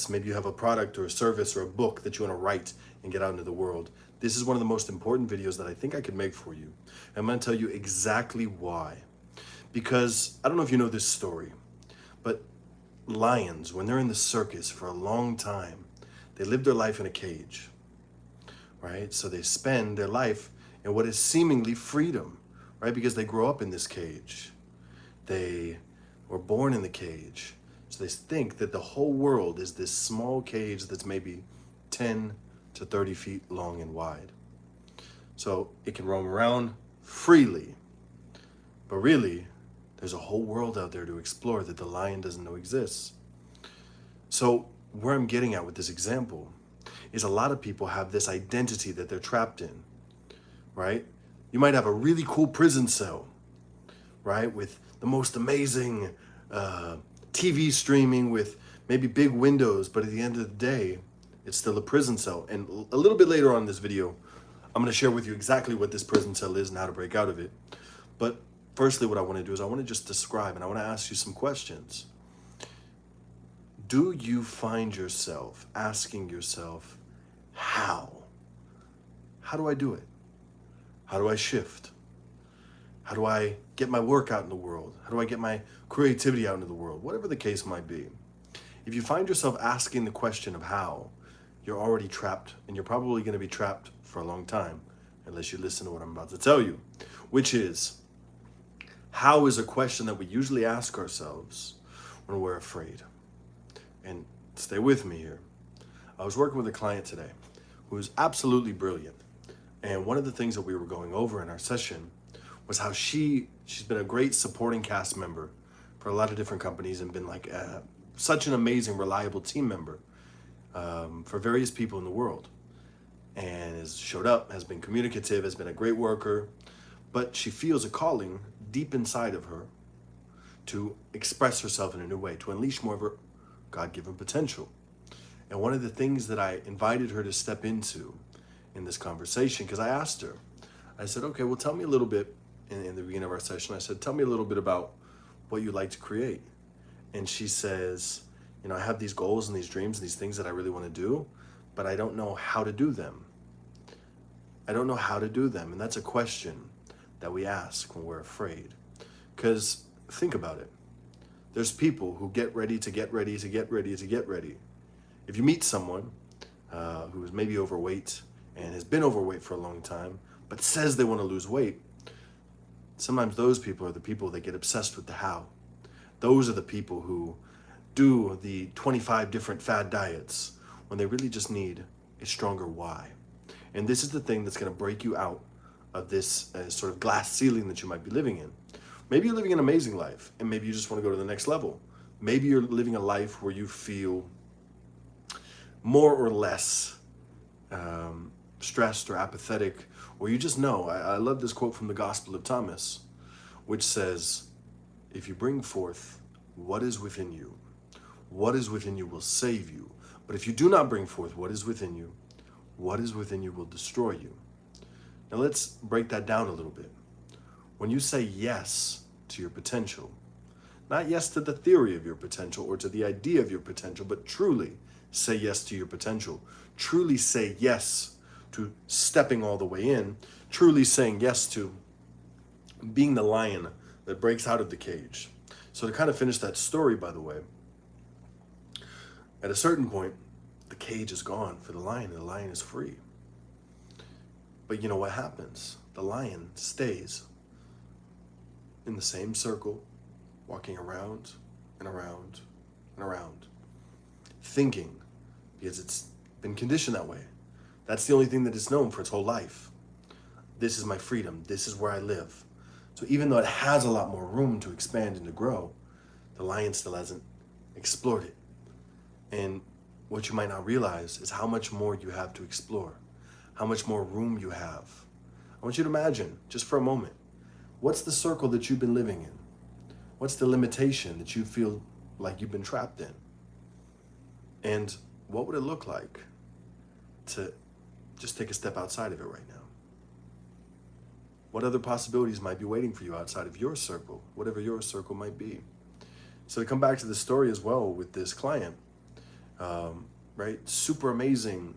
Maybe you have a product or a service or a book that you want to write and get out into the world. This is one of the most important videos that I think I could make for you. I'm going to tell you exactly why. Because I don't know if you know this story, but lions, when they're in the circus for a long time, they live their life in a cage, right? So they spend their life in what is seemingly freedom, right? Because they grow up in this cage. They were born in the cage. So they think that the whole world is this small cage that's maybe 10 to 30 feet long and wide. So it can roam around freely. But really, there's a whole world out there to explore that the lion doesn't know exists. So where I'm getting at with this example is a lot of people have this identity that they're trapped in, right? You might have a really cool prison cell, right? With the most amazing TV streaming with maybe big windows, but at the end of the day, it's still a prison cell. And a little bit later on in this video, I'm going to share with you exactly what this prison cell is and how to break out of it. But firstly, what I want to do is I want to just describe and I want to ask you some questions. Do you find yourself asking yourself, how? How do I do it? How do I shift? How do I get my work out in the world? How do I get my creativity out into the world? Whatever the case might be. If you find yourself asking the question of how, you're already trapped, and you're probably going to be trapped for a long time, unless you listen to what I'm about to tell you, which is, how is a question that we usually ask ourselves when we're afraid. And stay with me here. I was working with a client today who is absolutely brilliant. And one of the things that we were going over in our session was how she's been a great supporting cast member for a lot of different companies and been like such an amazing, reliable team member for various people in the world. And has showed up, has been communicative, has been a great worker, but she feels a calling deep inside of her to express herself in a new way, to unleash more of her God-given potential. And one of the things that I invited her to step into in this conversation, because I asked her, I said, okay, well, tell me a little bit in the beginning of our session. I said, tell me a little bit about what you like to create. And she says, I have these goals and these dreams and these things that I really want to do, but I don't know how to do them. I don't know how to do them. And that's a question that we ask when we're afraid. Because think about it. There's people who get ready to get ready to get ready to get ready. If you meet someone who is maybe overweight and has been overweight for a long time, but says they want to lose weight, sometimes those people are the people that get obsessed with the how. Those are the people who do the 25 different fad diets when they really just need a stronger why. And this is the thing that's going to break you out of this sort of glass ceiling that you might be living in. Maybe you're living an amazing life and maybe you just want to go to the next level. Maybe you're living a life where you feel more or less stressed or apathetic, or you just know. I love this quote from the Gospel of Thomas, which says, if you bring forth what is within you, what is within you will save you. But if you do not bring forth what is within you, what is within you will destroy you. Now let's break that down a little bit. When you say yes to your potential, not yes to the theory of your potential or to the idea of your potential, but truly say yes to your potential, truly say yes to stepping all the way in, truly saying yes to being the lion that breaks out of the cage. So to kind of finish that story, by the way, at a certain point, the cage is gone for the lion and the lion is free. But you know what happens? The lion stays in the same circle, walking around and around and around, thinking, because it's been conditioned that way. That's the only thing that it's known for its whole life. This is my freedom. This is where I live. So even though it has a lot more room to expand and to grow, the lion still hasn't explored it. And what you might not realize is how much more you have to explore, how much more room you have. I want you to imagine, just for a moment, what's the circle that you've been living in? What's the limitation that you feel like you've been trapped in? And what would it look like to just take a step outside of it right now? What other possibilities might be waiting for you outside of your circle, whatever your circle might be? So to come back to the story as well with this client, right? Super amazing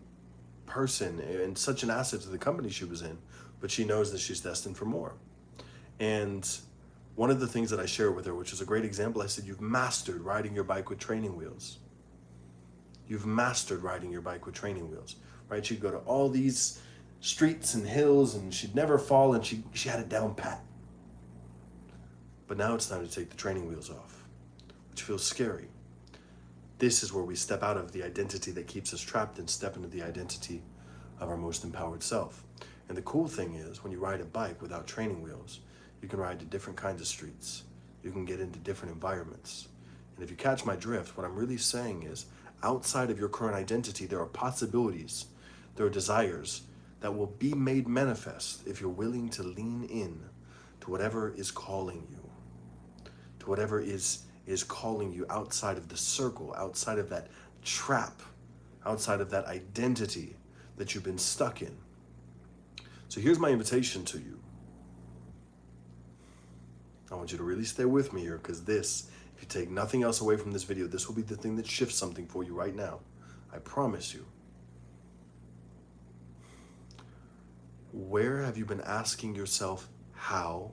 person and such an asset to the company she was in, but she knows that she's destined for more. And one of the things that I shared with her, which was a great example, I said, you've mastered riding your bike with training wheels. You've mastered riding your bike with training wheels, right? She'd go to all these streets and hills and she'd never fall, and she had it down pat. But now it's time to take the training wheels off, which feels scary. This is where we step out of the identity that keeps us trapped and step into the identity of our most empowered self. And the cool thing is, when you ride a bike without training wheels, you can ride to different kinds of streets. You can get into different environments. And if you catch my drift, what I'm really saying is, outside of your current identity, there are possibilities, there are desires that will be made manifest if you're willing to lean in to whatever is calling you, to whatever is calling you outside of the circle, outside of that trap, outside of that identity that you've been stuck in. So here's my invitation to you. I want you to really stay with me here, because this, if you take nothing else away from this video, this will be the thing that shifts something for you right now. I promise you. Where have you been asking yourself how?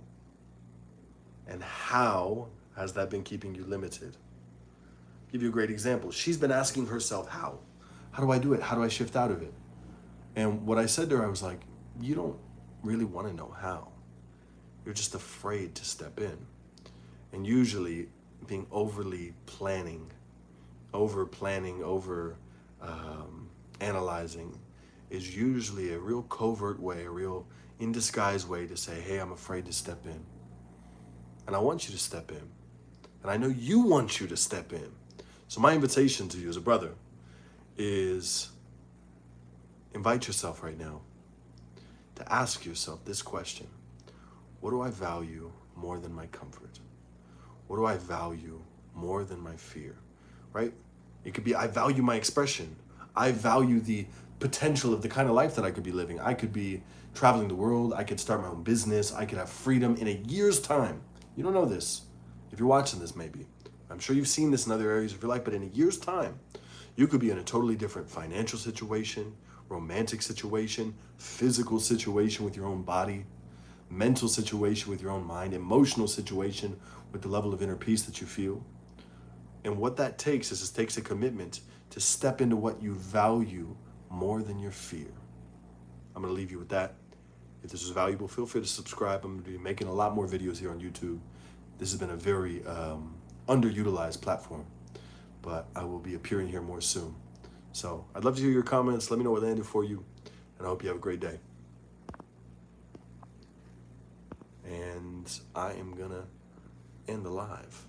And how has that been keeping you limited? I'll give you a great example. She's been asking herself, how? How do I do it? How do I shift out of it? And what I said to her, I was like, you don't really want to know how. You're just afraid to step in. And usually being overly planning, over analyzing is usually a real covert way, a real in disguise way to say, hey, I'm afraid to step in. And I want you to step in. And I know you want you to step in. So my invitation to you as a brother is invite yourself right now to ask yourself this question. What do I value more than my comfort? What do I value more than my fear? Right? It could be, I value my expression. I value the potential of the kind of life that I could be living. I could be traveling the world. I could start my own business. I could have freedom in a year's time. You don't know this. If you're watching this, maybe. I'm sure you've seen this in other areas of your life, but in a year's time, you could be in a totally different financial situation, romantic situation, physical situation with your own body, mental situation with your own mind, emotional situation with the level of inner peace that you feel. And what that takes is it takes a commitment to step into what you value more than your fear. I'm going to leave you with that. If this was valuable, feel free to subscribe. I'm going to be making a lot more videos here on YouTube. This has been a very underutilized platform, but I will be appearing here more soon. So I'd love to hear your comments. Let me know what landed for you, and I hope you have a great day. And I am going to end the live.